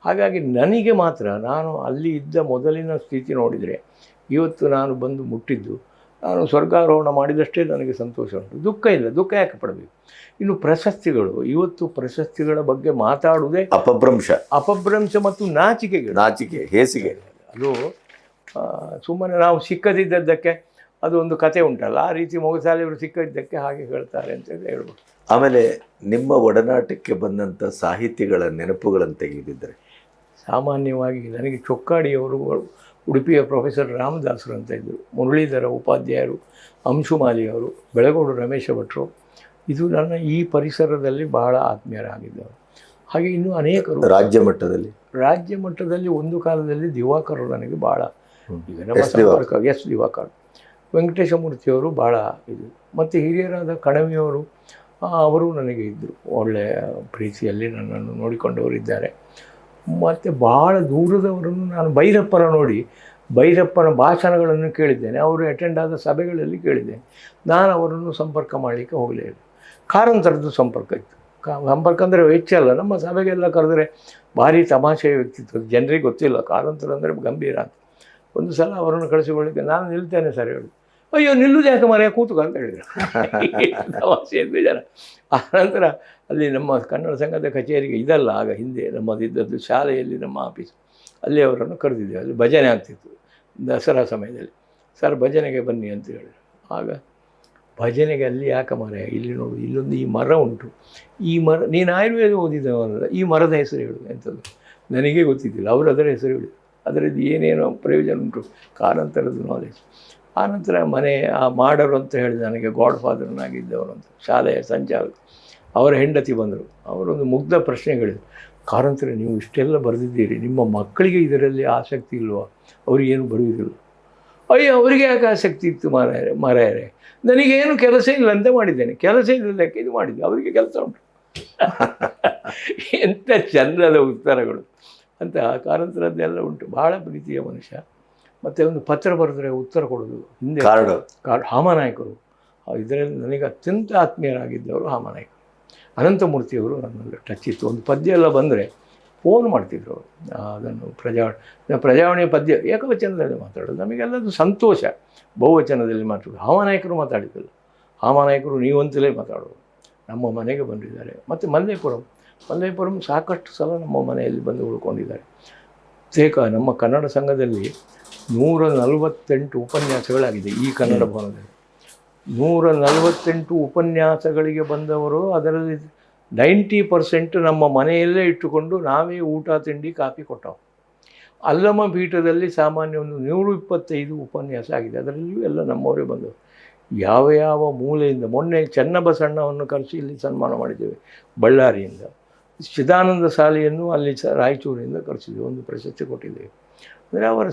ಹಾಗಾಗಿ ನನಗೆ ಮಾತ್ರ, ನಾನು ಅಲ್ಲಿ ಇದ್ದ ಮೊದಲಿನ ಸ್ಥಿತಿ ನೋಡಿದರೆ ಇವತ್ತು ನಾನು ಬಂದು ಮುಟ್ಟಿದ್ದು, ನಾನು ಸ್ವರ್ಗಾರೋಹಣ ಮಾಡಿದಷ್ಟೇ ನನಗೆ ಸಂತೋಷ ಉಂಟು, ದುಃಖ ಇಲ್ಲ. ದುಃಖ ಯಾಕೆ ಪಡಬೇಕು? ಇನ್ನು ಪ್ರಶಸ್ತಿಗಳು, ಇವತ್ತು ಪ್ರಶಸ್ತಿಗಳ ಬಗ್ಗೆ ಮಾತಾಡುವುದೇ ಅಪಭ್ರಂಶ ಮತ್ತು ನಾಚಿಕೆ, ಹೇಸಿಗೆ. ಅದು ಸುಮ್ಮನೆ ನಾವು ಸಿಕ್ಕದಿದ್ದಕ್ಕೆ ಅದು ಒಂದು ಕತೆ ಉಂಟಲ್ಲ, ಆ ರೀತಿ ಮೊಗಸಾಲೆಯವರು ಸಿಕ್ಕದಿದ್ದಕ್ಕೆ ಹಾಗೆ ಹೇಳ್ತಾರೆ ಅಂತ ಹೇಳ್ಬೋದು. ಆಮೇಲೆ ನಿಮ್ಮ ಒಡನಾಟಕ್ಕೆ ಬಂದಂಥ ಸಾಹಿತಿಗಳ ನೆನಪುಗಳನ್ನು ತೆಗೆದಿದ್ದರೆ? ಸಾಮಾನ್ಯವಾಗಿ ನನಗೆ ಚೊಕ್ಕಾಡಿಯವರು, ಉಡುಪಿಯ ಪ್ರೊಫೆಸರ್ ರಾಮದಾಸರು ಅಂತ ಇದ್ದರು, ಮುರಳೀಧರ ಉಪಾಧ್ಯಾಯರು, ಅಂಶುಮಾಲಿಯವರು, ಬೆಳಗೋಡು ರಮೇಶ ಭಟ್ರು, ಇದು ನನ್ನ ಈ ಪರಿಸರದಲ್ಲಿ ಬಹಳ ಆತ್ಮೀಯರಾಗಿದ್ದವರು. ಹಾಗೆ ಇನ್ನೂ ಅನೇಕರು ರಾಜ್ಯ ಮಟ್ಟದಲ್ಲಿ ಒಂದು ಕಾಲದಲ್ಲಿ ದಿವಾಕರು ನನಗೆ ಭಾಳ, ಈಗ ನಮ್ಮ ಸಂಪರ್ಕ ಎಸ್ ದಿವಾಕರ್, ವೆಂಕಟೇಶಮೂರ್ತಿಯವರು ಭಾಳ ಇದು, ಮತ್ತು ಹಿರಿಯರಾದ ಕಣವಿಯವರು, ಅವರು ನನಗೆ ಇದ್ದರು, ಒಳ್ಳೆಯ ಪ್ರೀತಿಯಲ್ಲಿ ನನ್ನನ್ನು ನೋಡಿಕೊಂಡವರಿದ್ದಾರೆ. ಮತ್ತು ಭಾಳ ದೂರದವರನ್ನು ನಾನು ಭೈರಪ್ಪನ ಭಾಷಣಗಳನ್ನು ಕೇಳಿದ್ದೇನೆ, ಅವರು ಅಟೆಂಡ್ ಆದ ಸಭೆಗಳಲ್ಲಿ ಕೇಳಿದ್ದೇನೆ. ನಾನು ಅವರನ್ನು ಸಂಪರ್ಕ ಮಾಡಲಿಕ್ಕೆ ಹೋಗಲೇ ಇಲ್ಲ. ಕಾರಂತರದ್ದು ಸಂಪರ್ಕ ಇತ್ತು. ಸಂಪರ್ಕ ಅಂದರೆ ಹೆಚ್ಚಲ್ಲ, ನಮ್ಮ ಸಭೆಗೆಲ್ಲ ಕರೆದರೆ ಭಾರಿ ತಮಾಷೆಯ ವ್ಯಕ್ತಿತ್ವ, ಜನರಿಗೆ ಗೊತ್ತಿಲ್ಲ ಕಾರಂತರು ಅಂದರೆ ಗಂಭೀರ ಅಂತ. ಒಂದು ಸಲ ಅವರನ್ನು ಕಳಿಸಿಕೊಳ್ಳಿಕ್ಕೆ ನಾನು ನಿಲ್ತೇನೆ ಸರ್ ಹೇಳಿ, ಅಯ್ಯೋ ನಿಲ್ಲುದು ಯಾಕೆ ಮರೆಯ ಕೂತುಕ ಅಂತ ಹೇಳಿದರು. ತಮಾಷೆ ಬೇಜಾರ. ಆನಂತರ ಅಲ್ಲಿ ನಮ್ಮ ಕನ್ನಡ ಸಂಘದ ಕಚೇರಿಗೆ ಇದಲ್ಲ, ಆಗ ಹಿಂದೆ ನಮ್ಮದಿದ್ದದ್ದು ಶಾಲೆಯಲ್ಲಿ ನಮ್ಮ ಆಫೀಸ್, ಅಲ್ಲಿ ಅವರನ್ನು ಕರೆದಿದ್ದೇವೆ. ಅಲ್ಲಿ ಭಜನೆ ಆಗ್ತಿತ್ತು ದಸರಾ ಸಮಯದಲ್ಲಿ. ಸರ್ ಭಜನೆಗೆ ಬನ್ನಿ ಅಂತ ಹೇಳಿದ್ರು. ಆಗ ಭಜನೆಗೆ ಅಲ್ಲಿ ಯಾಕೆ ಮರ, ಇಲ್ಲಿ ನೋಡು, ಇಲ್ಲೊಂದು ಈ ಮರ ಉಂಟು, ಈ ಮರ, ನೀನು ಆಯುರ್ವೇದ ಓದಿದವನಲ್ಲ, ಈ ಮರದ ಹೆಸರು ಹೇಳು ಎಂಥದ್ದು, ನನಗೇ ಗೊತ್ತಿದ್ದಿಲ್ಲ. ಅವರು ಅದರ ಹೆಸರು ಹೇಳಿದ್ರು. ಅದರದ್ದು ಏನೇನೋ ಪ್ರಯೋಜನ ಉಂಟು, ಕಾರಂತರದ್ದು ನಾಲೆಜ್. ಆನಂತರ ಆ ಮಾಡರು ಅಂತ ಹೇಳಿದ ನನಗೆ ಗಾಡ್ ಫಾದರ್ನಾಗಿದ್ದವರು ಅಂತ, ಶಾಲೆಯ ಸಂಚಾಲಕ, ಅವರ ಹೆಂಡತಿ ಬಂದರು. ಅವರೊಂದು ಮುಗ್ಧ ಪ್ರಶ್ನೆಗಳಿದ್ರು, ಕಾರಂತರೆ ನೀವು ಇಷ್ಟೆಲ್ಲ ಬರೆದಿದ್ದೀರಿ, ನಿಮ್ಮ ಮಕ್ಕಳಿಗೆ ಇದರಲ್ಲಿ ಆಸಕ್ತಿ ಇಲ್ವಾ? ಅವರಿಗೇನು ಬರೆಯುವುದಿಲ್ಲ. ಅಯ್ಯೋ ಅವರಿಗೆ ಯಾಕೆ ಆಸಕ್ತಿ ಇತ್ತು ಮಾರಾಯರೆ, ನನಗೇನು ಕೆಲಸ ಇಲ್ಲ ಅಂತ ಮಾಡಿದ್ದೇನೆ, ಕೆಲಸ ಇಲ್ಲದಕ್ಕೆ ಇದು ಮಾಡಿದ್ದೆ, ಅವರಿಗೆ ಕೆಲಸ ಉಂಟು. ಎಂಥ ಚಂದದ ಉತ್ತರಗಳು. ಅಂತ ಕಾರಂತರದ್ದೆಲ್ಲ ಉಂಟು. ಭಾಳ ಪ್ರೀತಿಯ ಮನುಷ್ಯ. ಮತ್ತು ಒಂದು ಪತ್ರ ಬರೆದ್ರೆ ಉತ್ತರ ಕೊಡೋದು. ಹಿಂದೆ ಹಾಮನಾಯಕರು ಇದರಲ್ಲಿ ನನಗೆ ಅತ್ಯಂತ ಆತ್ಮೀಯರಾಗಿದ್ದವರು ಹಾಮನಾಯಕರು. ಅನಂತಮೂರ್ತಿಯವರು ನನ್ನಲ್ಲಿ ಟಚ್ ಇತ್ತು. ಒಂದು ಪದ್ಯ ಎಲ್ಲ ಬಂದರೆ ಫೋನ್ ಮಾಡ್ತಿದ್ರು ಅವರು. ಅದನ್ನು ಪ್ರಜಾವಾಣಿ ಪದ್ಯ ಏಕವಚನದಲ್ಲಿ ಮಾತಾಡೋದು, ನಮಗೆಲ್ಲದು ಸಂತೋಷ. ಬಹುವಚನದಲ್ಲಿ ಮಾತಾಡೋದು. ಹಾಮನಾಯಕರು ಮಾತಾಡಿದ್ದಲ್ಲ, ಹಾಮನಾಯಕರು ನೀವಂತಲೇ ಮಾತಾಡೋದು. ನಮ್ಮ ಮನೆಗೆ ಬಂದಿದ್ದಾರೆ. ಮತ್ತು ಮಲ್ಲೇಪುರಂ ಸಾಕಷ್ಟು ಸಲ ನಮ್ಮ ಮನೆಯಲ್ಲಿ ಬಂದು ಉಳ್ಕೊಂಡಿದ್ದಾರೆ. ನಮ್ಮ ಕನ್ನಡ ಸಂಘದಲ್ಲಿ 148 ಉಪನ್ಯಾಸಗಳಾಗಿದೆ. ಈ ಕನ್ನಡ ಭವನದಲ್ಲಿ 148 ಉಪನ್ಯಾಸಗಳಿಗೆ ಬಂದವರು. ಅದರಲ್ಲಿ 90% ನಮ್ಮ ಮನೆಯಲ್ಲೇ ಇಟ್ಟುಕೊಂಡು ನಾವೇ ಊಟ ತಿಂಡಿ ಕಾಫಿ ಕೊಟ್ಟವು. ಅಲ್ಲಮ ಪೀಠದಲ್ಲಿ ಸಾಮಾನ್ಯ ಒಂದು 125 ಉಪನ್ಯಾಸ ಆಗಿದೆ. ಅದರಲ್ಲಿಯೂ ಎಲ್ಲ ನಮ್ಮವರೇ ಬಂದವರು. ಯಾವ ಮೂಲೆಯಿಂದ. ಮೊನ್ನೆ ಚನ್ನಬಸಣ್ಣವನ್ನು ಕರೆಸಿ ಇಲ್ಲಿ ಸನ್ಮಾನ ಮಾಡಿದ್ದೇವೆ ಬಳ್ಳಾರಿಯಿಂದ. ಚಿದಾನಂದ ಶಾಲೆಯನ್ನು ಅಲ್ಲಿ ರಾಯಚೂರಿನಿಂದ ಕರೆಸಿದ್ದೇವೆ, ಒಂದು ಪ್ರಶಸ್ತಿ ಕೊಟ್ಟಿದ್ದೇವೆ. ಅಂದರೆ ಅವರ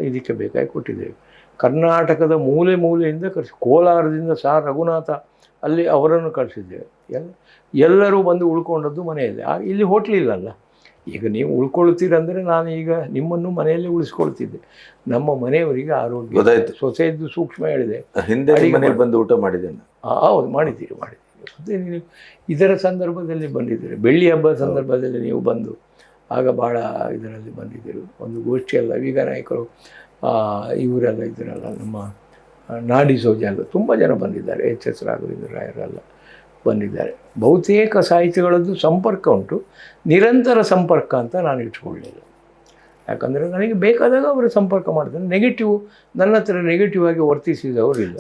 ಇದಕ್ಕೆ ಬೇಕಾಗಿ ಕೊಟ್ಟಿದ್ದೇವೆ. ಕರ್ನಾಟಕದ ಮೂಲೆಯಿಂದ ಕೋಲಾರದಿಂದ ರಘುನಾಥ ಅಲ್ಲಿ ಅವರನ್ನು ಕಳಿಸಿದ್ದೇವೆ. ಎಲ್ಲರೂ ಬಂದು ಉಳ್ಕೊಂಡದ್ದು ಮನೆಯಲ್ಲಿ. ಇಲ್ಲಿ ಹೋಟ್ಲಿಲ್ಲಲ್ಲ. ಈಗ ನೀವು ಉಳ್ಕೊಳ್ತೀರಂದರೆ ನಾನು ಈಗ ನಿಮ್ಮನ್ನು ಮನೆಯಲ್ಲಿ ಉಳಿಸ್ಕೊಳ್ತಿದ್ದೆ. ನಮ್ಮ ಮನೆಯವರಿಗೆ ಆರೋಗ್ಯ ಸೊಸೆಯದ್ದು ಸೂಕ್ಷ್ಮ ಹೇಳಿದೆ. ಹಿಂದೆ ಮನೆಗೆ ಬಂದು ಊಟ ಮಾಡಿದ್ದೇನೆ. ಹೌದು, ಮಾಡಿದ್ದೀರಿ. ಮತ್ತು ನೀವು ಇದರ ಸಂದರ್ಭದಲ್ಲಿ ಬಂದಿದ್ದೀರಿ, ಬೆಳ್ಳಿ ಹಬ್ಬದ ಸಂದರ್ಭದಲ್ಲಿ ನೀವು ಬಂದು ಆಗ ಭಾಳ ಇದರಲ್ಲಿ ಬಂದಿದ್ದೀರಿ. ಒಂದು ಗೋಷ್ಠಿಯಲ್ಲ, ವೀಗ ನಾಯಕರು ಇವರೆಲ್ಲ ಇದ್ದರಲ್ಲ, ನಮ್ಮ ನಾಡಿ ಸೋಜಾಲ ತುಂಬ ಜನ ಬಂದಿದ್ದಾರೆ. HS ರಾಘವೇಂದ್ರ ರಾಯರೆಲ್ಲ ಬಂದಿದ್ದಾರೆ. ಬಹುತೇಕ ಸಾಹಿತಿಗಳದ್ದು ಸಂಪರ್ಕ ಉಂಟು. ನಿರಂತರ ಸಂಪರ್ಕ ಅಂತ ನಾನು ಇಟ್ಕೊಳ್ಳಲಿಲ್ಲ. ಯಾಕಂದರೆ ನನಗೆ ಬೇಕಾದಾಗ ಅವರು ಸಂಪರ್ಕ ಮಾಡ್ತಾರೆ. ನನ್ನ ಹತ್ರ ನೆಗೆಟಿವ್ ಆಗಿ ವರ್ತಿಸಿದವರು ಇಲ್ಲ.